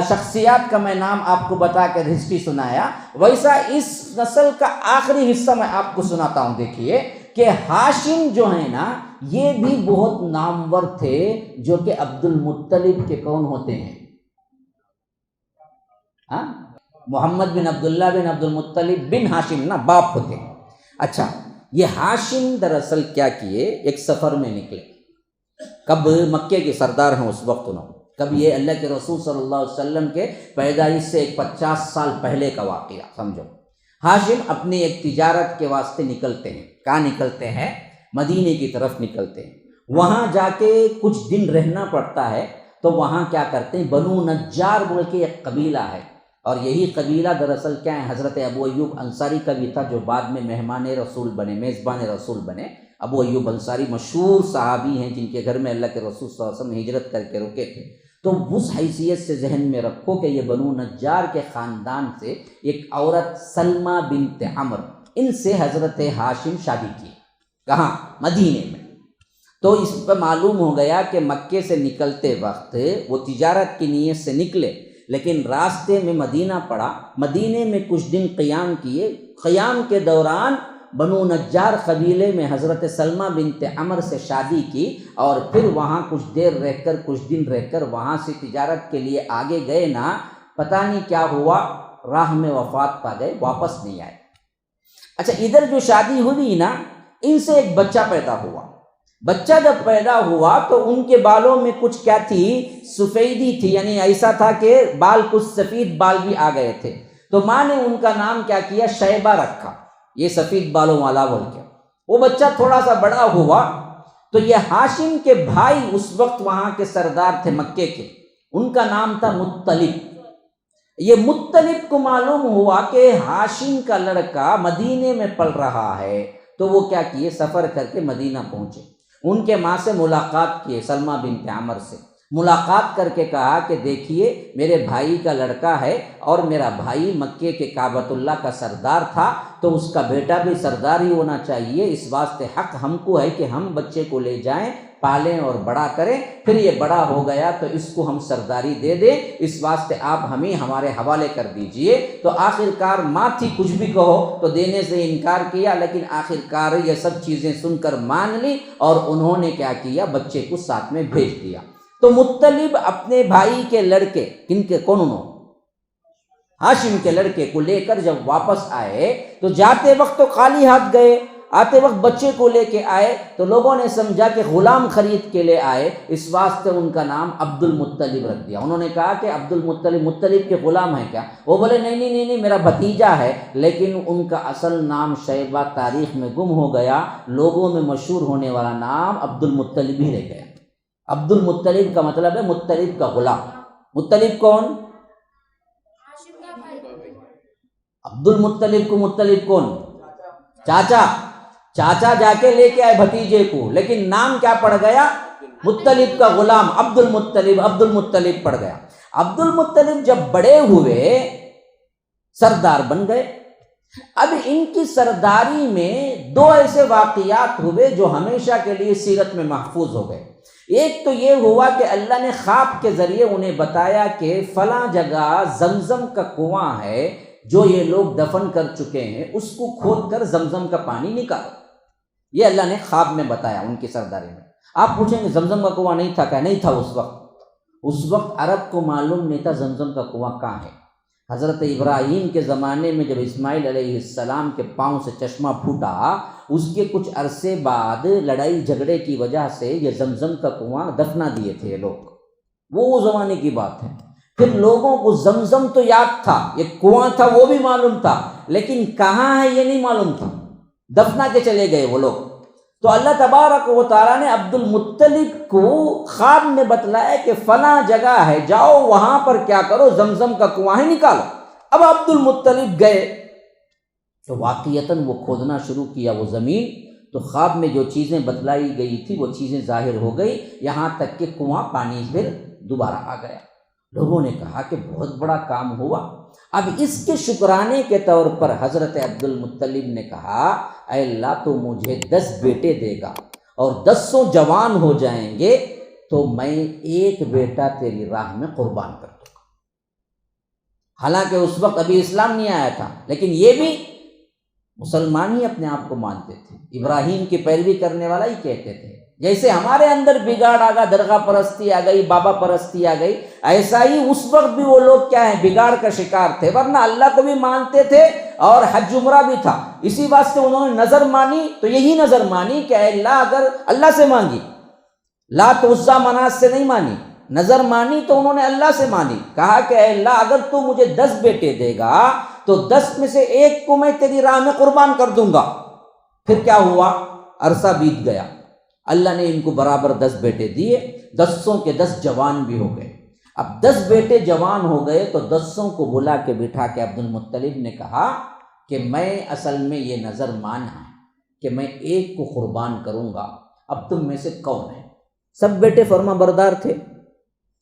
شخصیات کا میں نام آپ کو بتا کر ہسٹری سنایا، ویسا اس نسل کا آخری حصہ میں آپ کو سناتا ہوں. دیکھیے کہ ہاشم جو ہے نا یہ بھی بہت نامور تھے، جو کہ عبد المطلب کے کون ہوتے ہیں؟ ہاں، محمد بن عبداللہ بن عبد المطلب بن ہاشم نا، باپ ہوتے ہیں. اچھا، یہ ہاشم دراصل کیا کیے، ایک سفر میں نکلے. کب؟ مکے کے سردار ہیں اس وقت انہوں. کب؟ یہ اللہ کے رسول صلی اللہ علیہ وسلم کے پیدائش سے 50 سال پہلے کا واقعہ سمجھو. ہاشم اپنی ایک تجارت کے واسطے نکلتے ہیں. کہاں نکلتے ہیں؟ مدینے کی طرف نکلتے ہیں. وہاں جا کے کچھ دن رہنا پڑتا ہے. تو وہاں کیا کرتے ہیں، بنو نجار بول کے ایک قبیلہ ہے، اور یہی قبیلہ دراصل کیا ہے، حضرت ابو ایوب انصاری کا بھی تھا، جو بعد میں مہمان رسول بنے، میزبان رسول بنے. ابو ایوب انصاری مشہور صحابی ہیں جن کے گھر میں اللہ کے رسول صلی اللہ علیہ وسلم ہجرت کر کے رکے تھے. تو اس حیثیت سے ذہن میں رکھو کہ یہ بنو نجار کے خاندان سے ایک عورت سلمہ بنت عمر، ان سے حضرت ہاشم شادی کی. کہاں؟ مدینے میں. تو اس پہ معلوم ہو گیا کہ مکے سے نکلتے وقت وہ تجارت کی نیت سے نکلے، لیکن راستے میں مدینہ پڑا. مدینے میں کچھ دن قیام کیے. قیام کے دوران بنو نجار قبیلے میں حضرت سلمہ بنت عمر سے شادی کی، اور پھر وہاں کچھ دیر رہ کر، کچھ دن رہ کر وہاں سے تجارت کے لیے آگے گئے نا. پتہ نہیں کیا ہوا، راہ میں وفات پا گئے، واپس نہیں آئے. اچھا، ادھر جو شادی ہوئی نا، ان سے ایک بچہ پیدا ہوا. بچہ جب پیدا ہوا تو ان کے بالوں میں کچھ کیا تھی، سفیدی تھی، یعنی ایسا تھا کہ بال کچھ سفید بال بھی آ گئے تھے. تو ماں نے ان کا نام کیا کیا، شیبہ رکھا، یہ سفید بالوں والا بول کے. وہ بچہ تھوڑا سا بڑا ہوا تو یہ ہاشم کے بھائی اس وقت وہاں کے سردار تھے مکے کے، ان کا نام تھا مطلب. یہ مطلب کو معلوم ہوا کہ ہاشم کا لڑکا مدینے میں پل رہا ہے، تو وہ کیا کیے، سفر کر کے مدینہ پہنچے. ان کے ماں سے ملاقات کیے، سلمہ بنت عمر سے ملاقات کر کے کہا کہ دیکھیے میرے بھائی کا لڑکا ہے، اور میرا بھائی مکے کے کعبۃ اللہ کا سردار تھا، تو اس کا بیٹا بھی سردار ہی ہونا چاہیے. اس واسطے حق ہم کو ہے کہ ہم بچے کو لے جائیں، پالیں اور بڑا کریں. پھر یہ بڑا ہو گیا تو اس کو ہم سرداری دے دیں، اس واسطے آپ ہمیں ہمارے حوالے کر دیجئے. تو آخرکار ماں تھی، کچھ بھی کہو تو دینے سے انکار کیا، لیکن آخرکار یہ سب چیزیں سن کر مان لی، اور انہوں نے کیا کیا، بچے کو ساتھ میں بھیج دیا. تو مطلب اپنے بھائی کے لڑکے، کن کے، کون انہوں، ہاشم کے لڑکے کو لے کر جب واپس آئے تو جاتے وقت تو خالی ہاتھ گئے، آتے وقت بچے کو لے کے آئے. تو لوگوں نے سمجھا کہ غلام خرید کے لے آئے، اس واسطے ان کا نام عبد المطلب رکھ دیا. انہوں نے کہا کہ عبد المطلب، مطلب کے غلام ہیں کیا؟ وہ بولے نہیں، میرا بھتیجا ہے. لیکن ان کا اصل نام شیبہ تاریخ میں گم ہو گیا، لوگوں میں مشہور ہونے والا نام عبد المطلب ہی رہ گیا. عبد المطلب کا مطلب ہے مطلب کا غلام. مطلب کون؟ عبد المطلب کو مطلب کون؟ چاچا. چاچا جا کے لے کے آئے بھتیجے کو، لیکن نام کیا پڑ گیا، مطلب کا غلام، عبد المطلب. عبد المطلب پڑ گیا. عبد المطلب جب بڑے ہوئے سردار بن گئے. اب ان کی سرداری میں 2 ایسے واقعات ہوئے جو ہمیشہ کے لیے سیرت میں محفوظ ہو گئے. ایک تو یہ ہوا کہ اللہ نے خواب کے ذریعے انہیں بتایا کہ فلاں جگہ زمزم کا کنواں ہے جو یہ لوگ دفن کر چکے ہیں، اس کو کھود کر زمزم کا پانی نکالو. یہ اللہ نے خواب میں بتایا ان کی سرداری میں. آپ پوچھیں گے زمزم کا کنواں نہیں تھا کیا؟ نہیں تھا. اس وقت عرب کو معلوم نہیں تھا زمزم کا کنواں کہاں ہے. حضرت ابراہیم کے زمانے میں جب اسماعیل علیہ السلام کے پاؤں سے چشمہ پھوٹا، اس کے کچھ عرصے بعد لڑائی جھگڑے کی وجہ سے یہ زمزم کا کنواں دفنا دیے تھے لوگ. وہ زمانے کی بات ہے. پھر لوگوں کو زمزم تو یاد تھا، یہ کنواں تھا وہ بھی معلوم تھا، لیکن کہاں ہے یہ نہیں معلوم تھا. دفنا کے چلے گئے وہ لوگ. تو اللہ تبارک و تعالیٰ نے عبد المطلب کو خواب میں بتلایا کہ فلاں جگہ ہے، جاؤ وہاں پر کیا کرو، زمزم کا کنواں ہی نکالو. اب عبد المطلب گئے تو واقعتاً وہ کھودنا شروع کیا وہ زمین، تو خواب میں جو چیزیں بتلائی گئی تھی وہ چیزیں ظاہر ہو گئی، یہاں تک کہ کنواں پانی پھر دوبارہ آ گیا۔ لوگوں نے کہا کہ بہت بڑا کام ہوا۔ اب اس کے شکرانے کے طور پر حضرت عبد المطلب نے کہا اے اللہ تو مجھے 10 بیٹے دے گا اور 10 جوان ہو جائیں گے تو میں ایک بیٹا تیری راہ میں قربان کر دوں گا۔ حالانکہ اس وقت ابھی اسلام نہیں آیا تھا، لیکن یہ بھی مسلمان ہی اپنے آپ کو مانتے تھے، ابراہیم کی پیروی کرنے والا ہی کہتے تھے۔ جیسے ہمارے اندر بگاڑ آ گیا، درگاہ پرستی آ گئی، بابا پرستی آ گئی، ایسا ہی اس وقت بھی وہ لوگ کیا ہیں، بگاڑ کا شکار تھے، ورنہ اللہ کو بھی مانتے تھے اور حج عمرہ بھی تھا۔ اسی واسطے انہوں نے نظر مانی تو یہی نظر مانی کہ اے اللہ، اگر اللہ سے مانگی، لات عزیٰ منات سے نہیں مانی، نظر مانی تو انہوں نے اللہ سے مانی، کہا کہ اے اللہ اگر تو مجھے 10 بیٹے دے گا تو 10 میں سے ایک کو میں تیری راہ میں قربان کر دوں گا۔ پھر کیا ہوا، عرصہ بیت گیا، اللہ نے ان کو برابر 10 بیٹے دیے، 10 کے 10 جوان بھی ہو گئے۔ اب 10 بیٹے جوان ہو گئے تو 10 کو بلا کے بٹھا کے عبد المطلب نے کہا کہ میں اصل میں یہ نظر مانا ہے کہ میں ایک کو قربان کروں گا، اب تم میں سے کون ہے؟ سب بیٹے فرما بردار تھے،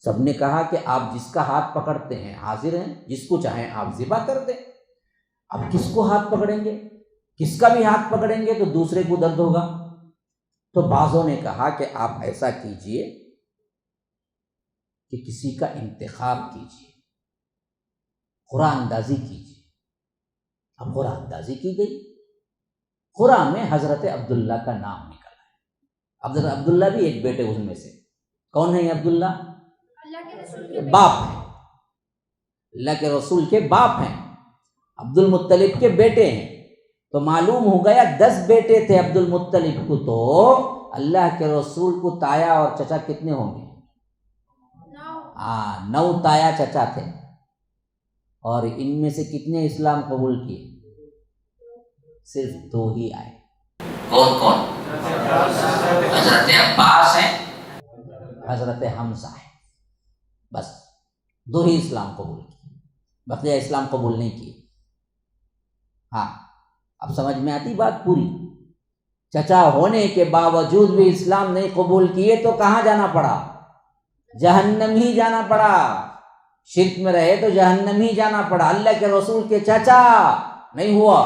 سب نے کہا کہ آپ جس کا ہاتھ پکڑتے ہیں حاضر ہیں، جس کو چاہیں آپ ذبح کر دیں۔ اب کس کو ہاتھ پکڑیں گے؟ کس کا بھی ہاتھ پکڑیں گے تو دوسرے کو درد ہوگا۔ تو بعضوں نے کہا کہ آپ ایسا کیجئے کہ کسی کا انتخاب کیجئے، قرآن اندازی کیجئے۔ اب قرآن اندازی کی گئی، قرآن میں حضرت عبداللہ کا نام نکلا ہے۔ حضرت عبداللہ بھی ایک بیٹے ان میں سے۔ کون ہے یہ عبداللہ؟ باپ ہیں، اللہ کے رسول کے باپ ہیں، عبد المطلب کے بیٹے ہیں۔ تو معلوم ہو گیا 10 بیٹے تھے عبد المطلب کو، تو اللہ کے رسول کو تایا اور چچا کتنے ہوں گے؟ 9 تایا چچا تھے، اور ان میں سے کتنے اسلام قبول کیے؟ صرف 2 ہی آئے۔ کون کون؟ حضرت عباس ہیں، حضرت حمزہ ہے، بس 2 ہی اسلام قبول کیے، بقیہ اسلام قبول نہیں کیے۔ ہاں اب سمجھ میں آتی بات پوری؟ چچا ہونے کے باوجود بھی اسلام نہیں قبول کیے تو کہاں جانا پڑا؟ جہنم ہی جانا پڑا۔ شرک میں رہے تو جہنم ہی جانا پڑا، اللہ کے رسول کے چچا نہیں ہوا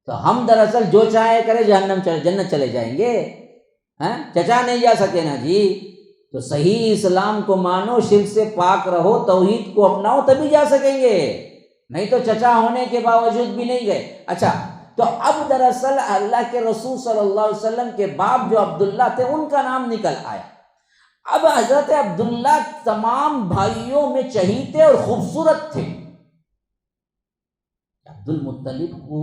تو ہم دراصل جو چاہے کرے جنت چلے جائیں گے؟ چچا نہیں جا سکے نا جی، تو صحیح اسلام کو مانو، شرک سے پاک رہو، توحید کو اپناؤ، تبھی جا سکیں گے، نہیں تو چچا ہونے کے باوجود بھی نہیں گئے۔ اچھا، تو اب دراصل اللہ کے رسول صلی اللہ علیہ وسلم کے باپ جو عبداللہ تھے ان کا نام نکل آیا۔ اب حضرت عبداللہ تمام بھائیوں میں چہیتے اور خوبصورت تھے۔ عبد المطلب کو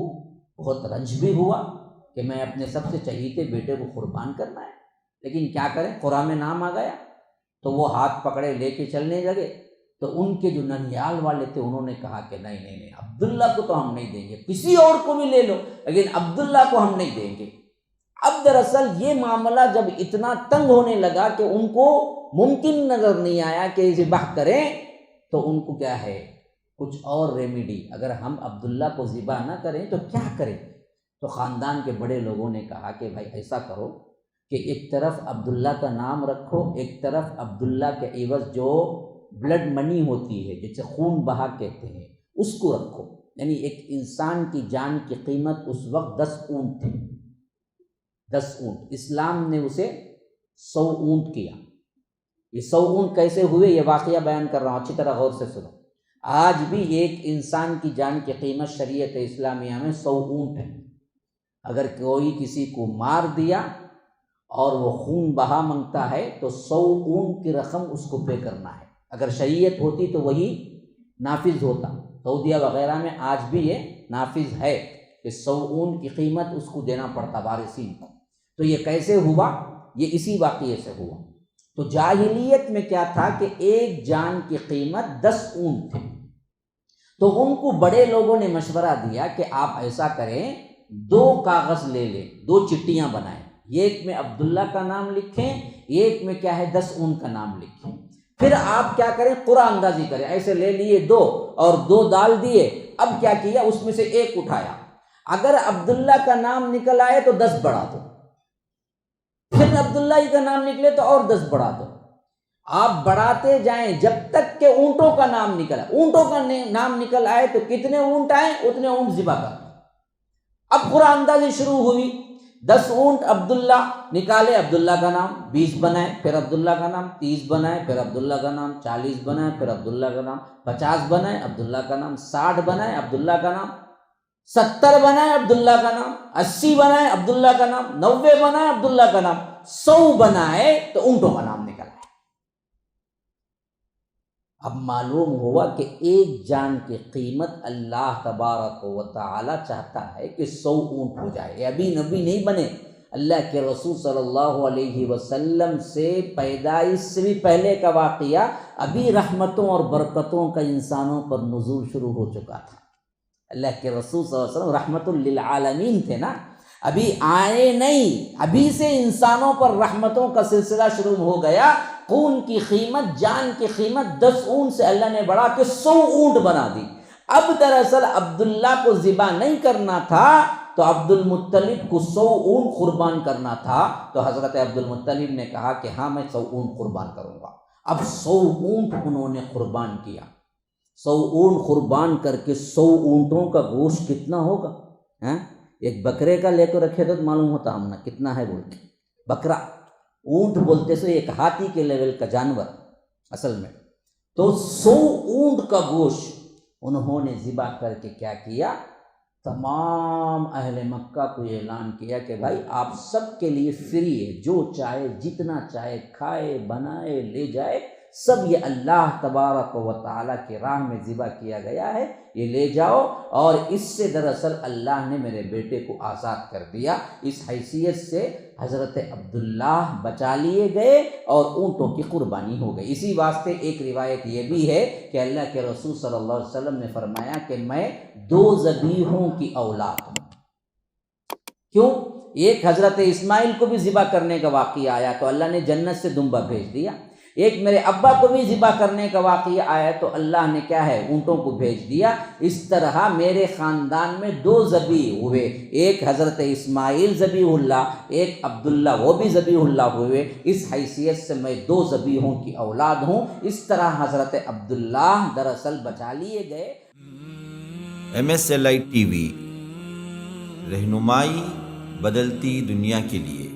بہت رنج بھی ہوا کہ میں اپنے سب سے چہیتے بیٹے کو قربان کرنا ہے، لیکن کیا کریں، قرآن میں نام آ گیا تو وہ ہاتھ پکڑے لے کے چلنے لگے۔ تو ان کے جو ننیال والے تھے انہوں نے کہا کہ نہیں، عبداللہ کو تو ہم نہیں دیں گے، کسی اور کو بھی لے لو لیکن عبداللہ کو ہم نہیں دیں گے۔ اب دراصل یہ معاملہ جب اتنا تنگ ہونے لگا کہ ان کو ممکن نظر نہیں آیا کہ ذبح کریں، تو ان کو کیا ہے، کچھ اور ریمیڈی، اگر ہم عبداللہ کو ذبح نہ کریں تو کیا کریں؟ تو خاندان کے بڑے لوگوں نے کہا کہ بھائی ایسا کرو کہ ایک طرف عبداللہ کا نام رکھو، ایک طرف عبداللہ کے عوض جو بلڈ منی ہوتی ہے جسے خون بہا کہتے ہیں اس کو رکھو۔ یعنی ایک انسان کی جان کی قیمت اس وقت 10 اونٹ تھے، 10 اونٹ، اسلام نے اسے 100 اونٹ کیا۔ یہ 100 اونٹ کیسے ہوئے یہ واقعہ بیان کر رہا ہوں، اچھی طرح غور سے سنو۔ آج بھی ایک انسان کی جان کی قیمت شریعت اسلامیہ میں 100 اونٹ ہے۔ اگر کوئی کسی کو مار دیا اور وہ خون بہا منگتا ہے تو 100 اونٹ کی رقم اس کو پے کرنا ہے۔ اگر شریعت ہوتی تو وہی نافذ ہوتا، سعودیہ وغیرہ میں آج بھی یہ نافذ ہے کہ 100 اونٹ کی قیمت اس کو دینا پڑتا وارثین کو۔ تو یہ کیسے ہوا؟ یہ اسی واقعے سے ہوا۔ تو جاہلیت میں کیا تھا کہ ایک جان کی قیمت 10 اونٹ تھی، تو ان کو بڑے لوگوں نے مشورہ دیا کہ آپ ایسا کریں، 2 کاغذ لے لیں، 2 چٹیاں بنائیں، ایک میں عبداللہ کا نام لکھیں، ایک میں کیا ہے 10 اونٹ کا نام لکھیں، پھر آپ کیا کریں، قرآن اندازی کریں، ایسے لے لیے 2 اور 2 ڈال دیے، اب کیا کیا، اس میں سے 1 اٹھایا، اگر عبداللہ کا نام نکل آئے تو 10 بڑھا دو، پھر عبداللہ ہی کا نام نکلے تو اور 10 بڑھا دو، آپ بڑھاتے جائیں جب تک کہ اونٹوں کا نام نکل آئے، اونٹوں کا نام نکل آئے تو کتنے اونٹ آئیں اتنے اونٹ ذبح کر دو۔ اب قرآن اندازی شروع ہوئی، 10 اونٹ عبداللہ نکالے، عبداللہ کا نام 20 بنائے، پھر عبداللہ کا نام 30 بنائے، پھر عبداللہ کا نام 40 بنائے، پھر عبداللہ کا نام 50 بنائے، عبداللہ کا نام 60 بنائے، عبداللہ کا نام 70 بنائے، عبداللہ کا نام 80 بنائے، عبداللہ کا نام 90 بنائے، عبداللہ کا نام 100 بنائے تو اونٹوں کا نام نکل آئے۔ اب معلوم ہوا کہ ایک جان کی قیمت اللہ تبارک و تعالی چاہتا ہے کہ 100 اونٹ ہو جائے۔ ابھی نبی نہیں بنے، اللہ کے رسول صلی اللہ علیہ وسلم سے پیدائش سے بھی پہلے کا واقعہ، ابھی رحمتوں اور برکتوں کا انسانوں پر نزول شروع ہو چکا تھا۔ اللہ کے رسول صلی اللہ علیہ وسلم رحمت للعالمین تھے نا، ابھی آئے نہیں، ابھی سے انسانوں پر رحمتوں کا سلسلہ شروع ہو گیا۔ خون کی قیمت، جان کی قیمت 10 اونٹ سے اللہ نے بڑھا کے 100 اونٹ بنا دی۔ اب دراصل عبداللہ کو ذبح نہیں کرنا تھا تو عبد المطلب کو 100 اونٹ قربان کرنا تھا، تو حضرت عبد المطلب نے کہا کہ ہاں میں 100 اونٹ قربان کروں گا۔ اب 100 اونٹ انہوں نے قربان کیا، 100 اونٹ قربان کر کے 100 اونٹوں کا گوشت کتنا ہوگا؟ ایک بکرے کا لے کے رکھے تو معلوم ہوتا ہم نے کتنا ہے بول کے، بکرا، اونٹ بولتے سو ایک ہاتھی کے لیول کا جانور اصل میں، تو 100 اونٹ کا گوشت انہوں نے ذبح کر کے کیا کیا، تمام اہل مکہ کو اعلان کیا کہ بھائی آپ سب کے لیے فری ہے، جو چاہے جتنا چاہے کھائے بنائے لے جائے، سب یہ اللہ تبارک و تعالیٰ کی راہ میں ذبح کیا گیا ہے، یہ لے جاؤ۔ اور اس سے دراصل اللہ نے میرے بیٹے کو آزاد کر دیا۔ اس حیثیت سے حضرت عبداللہ بچا لیے گئے اور اونٹوں کی قربانی ہو گئی۔ اسی واسطے ایک روایت یہ بھی ہے کہ اللہ کے رسول صلی اللہ علیہ وسلم نے فرمایا کہ میں 2 ذبیحوں کی اولاد ہوں۔ کیوں؟ ایک حضرت اسماعیل کو بھی ذبح کرنے کا واقعہ آیا تو اللہ نے جنت سے دمبا بھیج دیا، ایک میرے ابا کو بھی ذبح کرنے کا واقعہ آیا تو اللہ نے کیا ہے، اونٹوں کو بھیج دیا۔ اس طرح میرے خاندان میں 2 ذبیح ہوئے، ایک حضرت اسماعیل ذبیح اللہ، ایک عبداللہ وہ بھی ذبیح اللہ ہوئے۔ اس حیثیت سے میں 2 ذبیحوں کی اولاد ہوں۔ اس طرح حضرت عبداللہ دراصل بچا لیے گئے۔ MSLI TV، رہنمائی بدلتی دنیا کے لیے۔